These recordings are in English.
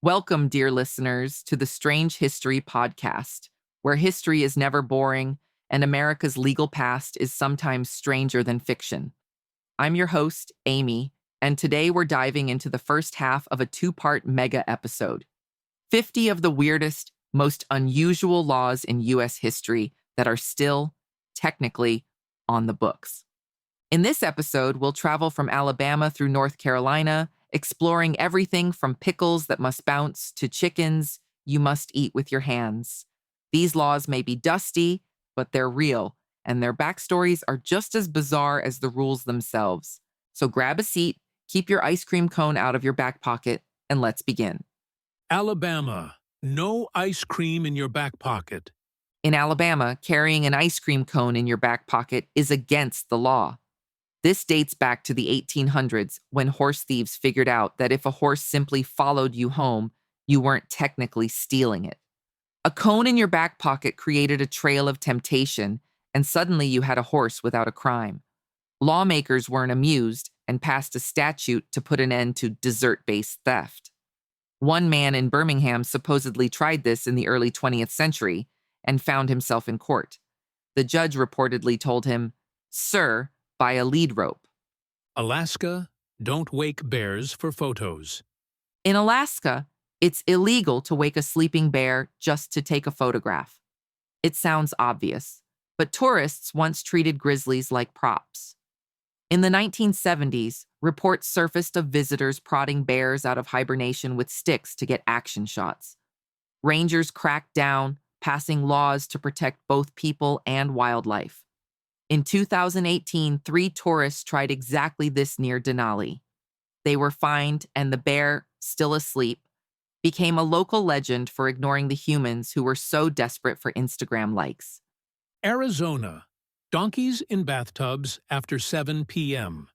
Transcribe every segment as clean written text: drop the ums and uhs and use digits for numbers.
Welcome, dear listeners, to the Strange History Podcast, where history is never boring and America's legal past is sometimes stranger than fiction. I'm your host, Amy, and today we're diving into the first half of a two-part mega episode. 50 of the weirdest, most unusual laws in U.S. history that are still, technically, on the books. In this episode, we'll travel from Alabama through North Carolina, exploring everything from pickles that must bounce to chickens you must eat with your hands. These laws may be dusty, but they're real, and their backstories are just as bizarre as the rules themselves. So grab a seat, keep your ice cream cone out of your back pocket, and let's begin. Alabama. No ice cream in your back pocket. In Alabama, carrying an ice cream cone in your back pocket is against the law. This dates back to the 1800s when horse thieves figured out that if a horse simply followed you home, you weren't technically stealing it. A cone in your back pocket created a trail of temptation, and suddenly you had a horse without a crime. Lawmakers weren't amused and passed a statute to put an end to dessert-based theft. One man in Birmingham supposedly tried this in the early 20th century and found himself in court. The judge reportedly told him, "Sir, by a lead rope." Alaska. Don't wake bears for photos. In Alaska, it's illegal to wake a sleeping bear just to take a photograph. It sounds obvious, but tourists once treated grizzlies like props. In the 1970s, reports surfaced of visitors prodding bears out of hibernation with sticks to get action shots. Rangers cracked down, passing laws to protect both people and wildlife. In 2018, 3 tourists tried exactly this near Denali. They were fined, and the bear, still asleep, became a local legend for ignoring the humans who were so desperate for Instagram likes. Arizona. Donkeys in bathtubs after 7 p.m.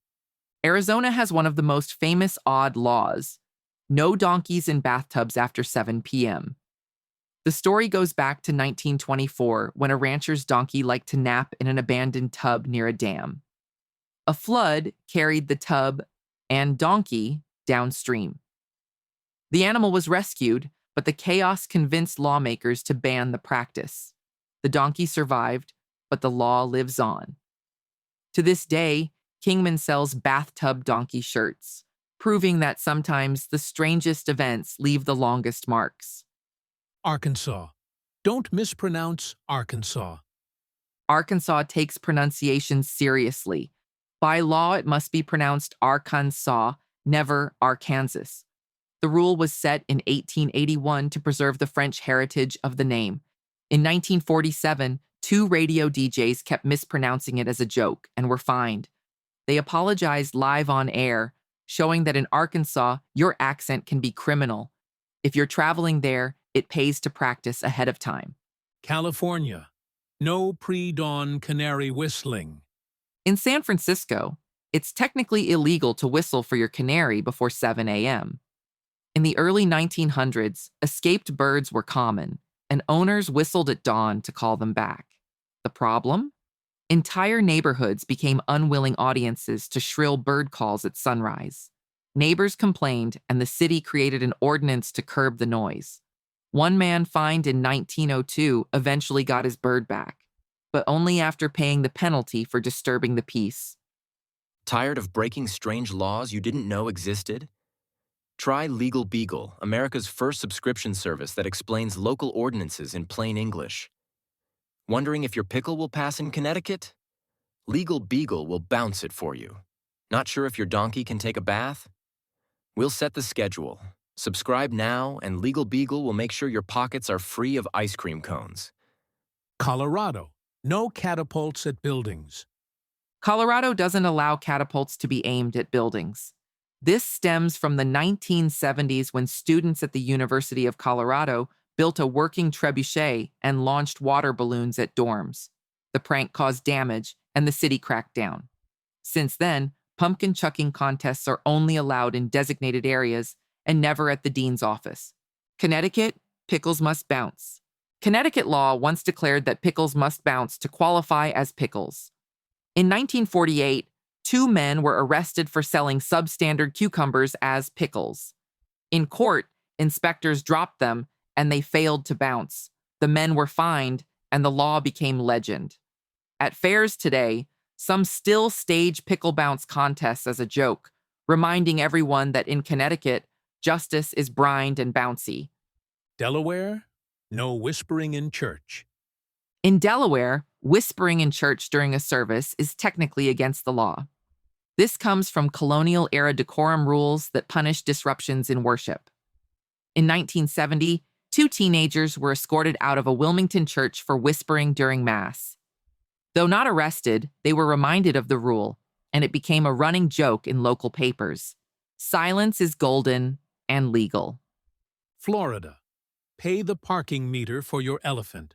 Arizona has one of the most famous odd laws: no donkeys in bathtubs after 7 p.m. The story goes back to 1924 when a rancher's donkey liked to nap in an abandoned tub near a dam. A flood carried the tub and donkey downstream. The animal was rescued, but the chaos convinced lawmakers to ban the practice. The donkey survived, but the law lives on. To this day, Kingman sells bathtub donkey shirts, proving that sometimes the strangest events leave the longest marks. Arkansas. Don't mispronounce Arkansas. Arkansas takes pronunciation seriously. By law, it must be pronounced Arkansas, never Arkansas. The rule was set in 1881 to preserve the French heritage of the name. In 1947, 2 radio DJs kept mispronouncing it as a joke and were fined. They apologized live on air, showing that in Arkansas, your accent can be criminal. If you're traveling there, it pays to practice ahead of time. California. No pre-dawn canary whistling. In San Francisco, it's technically illegal to whistle for your canary before 7 a.m. In the early 1900s, escaped birds were common, and owners whistled at dawn to call them back. The problem? Entire neighborhoods became unwilling audiences to shrill bird calls at sunrise. Neighbors complained, and the city created an ordinance to curb the noise. One man fined in 1902 eventually got his bird back, but only after paying the penalty for disturbing the peace. Tired of breaking strange laws you didn't know existed? Try Legal Beagle, America's first subscription service that explains local ordinances in plain English. Wondering if your pickle will pass in Connecticut? Legal Beagle will bounce it for you. Not sure if your donkey can take a bath? We'll set the schedule. Subscribe now, and Legal Beagle will make sure your pockets are free of ice cream cones. Colorado. No catapults at buildings. Colorado doesn't allow catapults to be aimed at buildings. This stems from the 1970s when students at the University of Colorado built a working trebuchet and launched water balloons at dorms. The prank caused damage, and the city cracked down. Since then, pumpkin chucking contests are only allowed in designated areas and never at the dean's office. Connecticut, pickles must bounce. Connecticut law once declared that pickles must bounce to qualify as pickles. In 1948, 2 men were arrested for selling substandard cucumbers as pickles. In court, inspectors dropped them, and they failed to bounce. The men were fined, and the law became legend. At fairs today, some still stage pickle bounce contests as a joke, reminding everyone that in Connecticut, justice is brined and bouncy. Delaware, no whispering in church. In Delaware, whispering in church during a service is technically against the law. This comes from colonial-era decorum rules that punish disruptions in worship. In 1970, 2 teenagers were escorted out of a Wilmington church for whispering during Mass. Though not arrested, they were reminded of the rule, and it became a running joke in local papers. Silence is golden and legal. Florida, pay the parking meter for your elephant.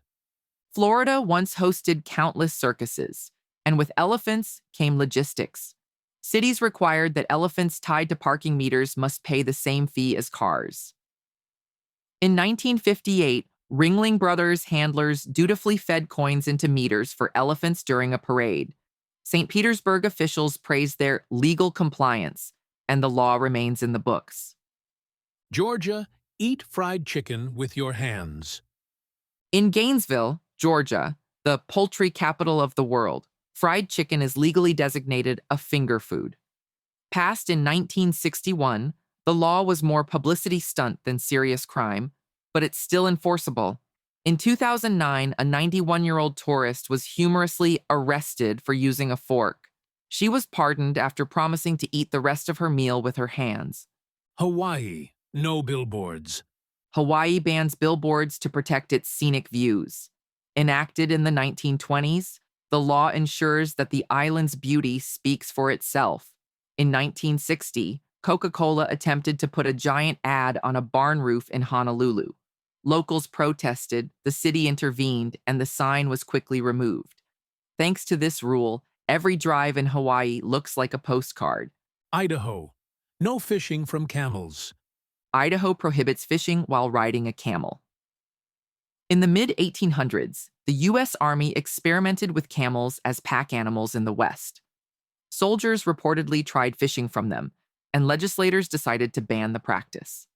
Florida once hosted countless circuses, and with elephants came logistics. Cities required that elephants tied to parking meters must pay the same fee as cars. In 1958, Ringling Brothers handlers dutifully fed coins into meters for elephants during a parade. St. Petersburg officials praised their legal compliance, and the law remains in the books. Georgia, eat fried chicken with your hands. In Gainesville, Georgia, the poultry capital of the world, fried chicken is legally designated a finger food. Passed in 1961, the law was more publicity stunt than serious crime, but it's still enforceable. In 2009, a 91-year-old tourist was humorously arrested for using a fork. She was pardoned after promising to eat the rest of her meal with her hands. Hawaii, no billboards. Hawaii bans billboards to protect its scenic views. Enacted in the 1920s, the law ensures that the island's beauty speaks for itself. In 1960, Coca-Cola attempted to put a giant ad on a barn roof in Honolulu. Locals protested, the city intervened, and the sign was quickly removed. Thanks to this rule, every drive in Hawaii looks like a postcard. Idaho, no fishing from camels. Idaho prohibits fishing while riding a camel. In the mid-1800s, the U.S. Army experimented with camels as pack animals in the West. Soldiers reportedly tried fishing from them, and legislators decided to ban the practice.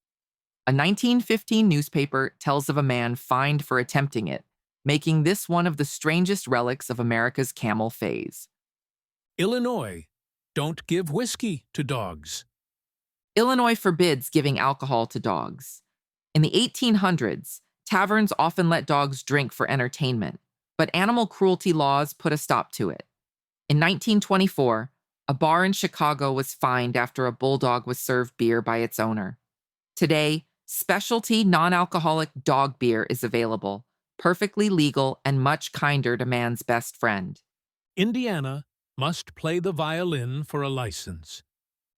A 1915 newspaper tells of a man fined for attempting it, making this one of the strangest relics of America's camel phase. Illinois, don't give whiskey to dogs. Illinois forbids giving alcohol to dogs. In the 1800s, taverns often let dogs drink for entertainment, but animal cruelty laws put a stop to it. In 1924, a bar in Chicago was fined after a bulldog was served beer by its owner. Today, specialty non-alcoholic dog beer is available, perfectly legal and much kinder to man's best friend. Indiana, must play the violin for a license.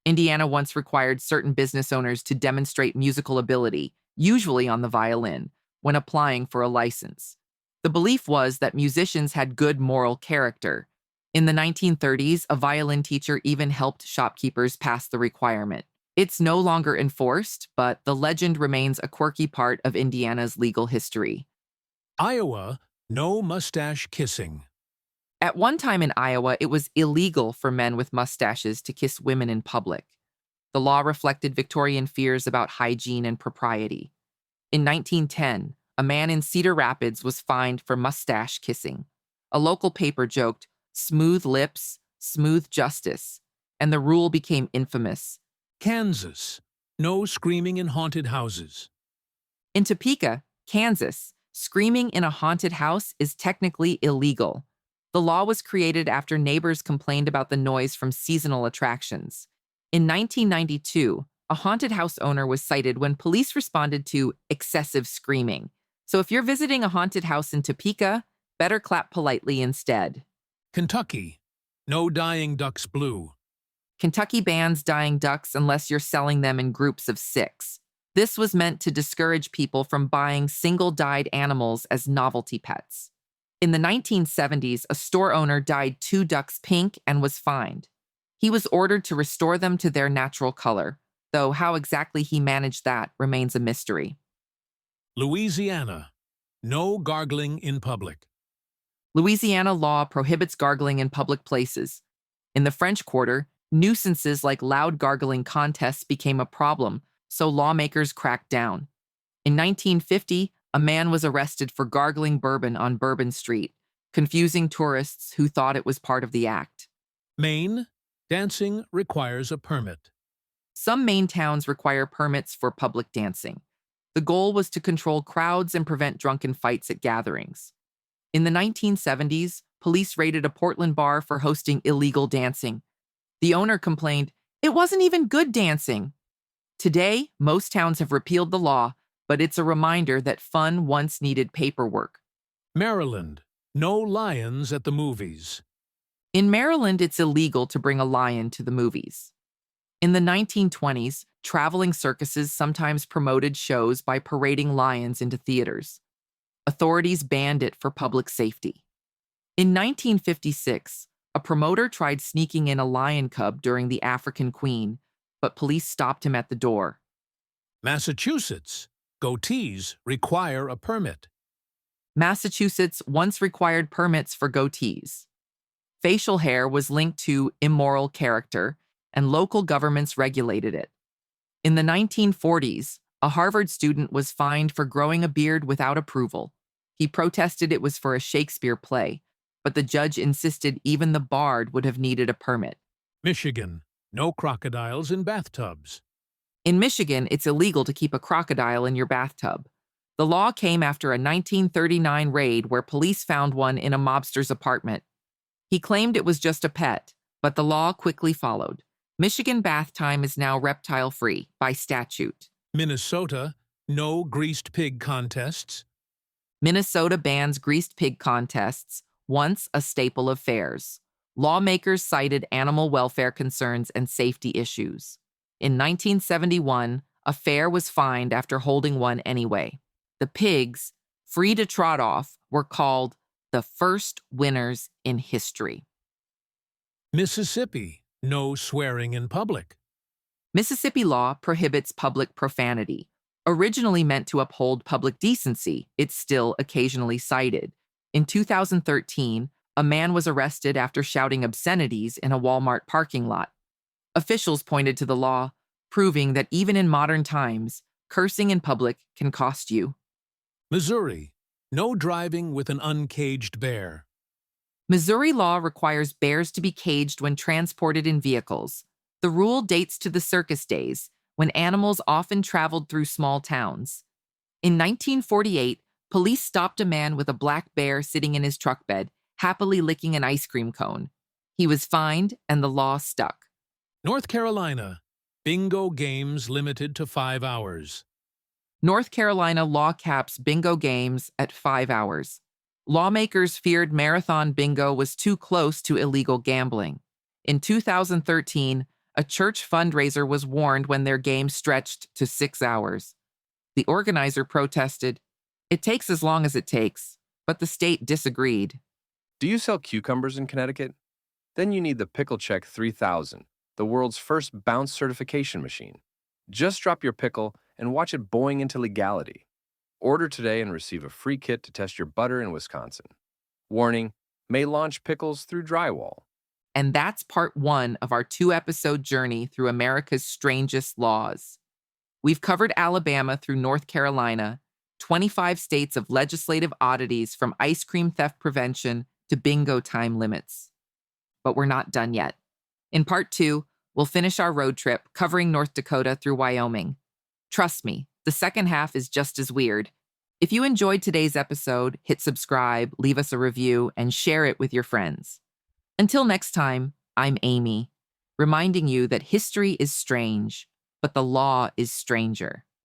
Indiana once required certain business owners to demonstrate musical ability, usually on the violin, when applying for a license. The belief was that musicians had good moral character. In the 1930s, a violin teacher even helped shopkeepers pass the requirement. It's no longer enforced, but the legend remains a quirky part of Indiana's legal history. Iowa, no mustache kissing. At one time in Iowa, it was illegal for men with mustaches to kiss women in public. The law reflected Victorian fears about hygiene and propriety. In 1910, a man in Cedar Rapids was fined for mustache kissing. A local paper joked, "Smooth lips, smooth justice," and the rule became infamous. Kansas, no screaming in haunted houses. In Topeka, Kansas, screaming in a haunted house is technically illegal. The law was created after neighbors complained about the noise from seasonal attractions. In 1992, a haunted house owner was cited when police responded to excessive screaming. So if you're visiting a haunted house in Topeka, better clap politely instead. Kentucky, no dyeing ducks blue. Kentucky bans dyeing ducks unless you're selling them in groups of 6. This was meant to discourage people from buying single-dyed animals as novelty pets. In the 1970s, a store owner dyed 2 ducks pink and was fined. He was ordered to restore them to their natural color, though how exactly he managed that remains a mystery. Louisiana, no gargling in public. Louisiana law prohibits gargling in public places. In the French Quarter, nuisances like loud gargling contests became a problem, so lawmakers cracked down. In 1950, a man was arrested for gargling bourbon on Bourbon Street, confusing tourists who thought it was part of the act. Maine, dancing requires a permit. Some Maine towns require permits for public dancing. The goal was to control crowds and prevent drunken fights at gatherings. In the 1970s, police raided a Portland bar for hosting illegal dancing. The owner complained, "It wasn't even good dancing." Today, most towns have repealed the law, but it's a reminder that fun once needed paperwork. Maryland, no lions at the movies. In Maryland, it's illegal to bring a lion to the movies. In the 1920s, traveling circuses sometimes promoted shows by parading lions into theaters. Authorities banned it for public safety. In 1956, a promoter tried sneaking in a lion cub during the African Queen, but police stopped him at the door. Massachusetts, goatees require a permit. Massachusetts once required permits for goatees. Facial hair was linked to immoral character, and local governments regulated it. In the 1940s, a Harvard student was fined for growing a beard without approval. He protested it was for a Shakespeare play, but the judge insisted even the bard would have needed a permit. Michigan, no crocodiles in bathtubs. In Michigan, it's illegal to keep a crocodile in your bathtub. The law came after a 1939 raid where police found one in a mobster's apartment. He claimed it was just a pet, but the law quickly followed. Michigan bath time is now reptile-free by statute. Minnesota, no greased pig contests. Minnesota bans greased pig contests, once a staple of fairs. Lawmakers cited animal welfare concerns and safety issues. In 1971, a fair was fined after holding one anyway. The pigs, free to trot off, were called the first winners in history. Mississippi, no swearing in public. Mississippi law prohibits public profanity. Originally meant to uphold public decency, it's still occasionally cited. In 2013, a man was arrested after shouting obscenities in a Walmart parking lot. Officials pointed to the law, proving that even in modern times, cursing in public can cost you. Missouri, no driving with an uncaged bear. Missouri law requires bears to be caged when transported in vehicles. The rule dates to the circus days, when animals often traveled through small towns. In 1948, police stopped a man with a black bear sitting in his truck bed, happily licking an ice cream cone. He was fined, and the law stuck. North Carolina, bingo games limited to 5 hours. North Carolina law caps bingo games at 5 hours. Lawmakers feared marathon bingo was too close to illegal gambling. In 2013, a church fundraiser was warned when their game stretched to 6 hours. The organizer protested, "It takes as long as it takes," but the state disagreed. Do you sell cucumbers in Connecticut? Then you need the Pickle Check 3000, the world's first bounce certification machine. Just drop your pickle and watch it boing into legality. Order today and receive a free kit to test your butter in Wisconsin. Warning, may launch pickles through drywall. And that's part 1 of our 2-episode journey through America's strangest laws. We've covered Alabama through North Carolina, 25 states of legislative oddities from ice cream theft prevention to bingo time limits. But we're not done yet. In part 2, we'll finish our road trip covering North Dakota through Wyoming. Trust me, the second half is just as weird. If you enjoyed today's episode, hit subscribe, leave us a review, and share it with your friends. Until next time, I'm Amy, reminding you that history is strange, but the law is stranger.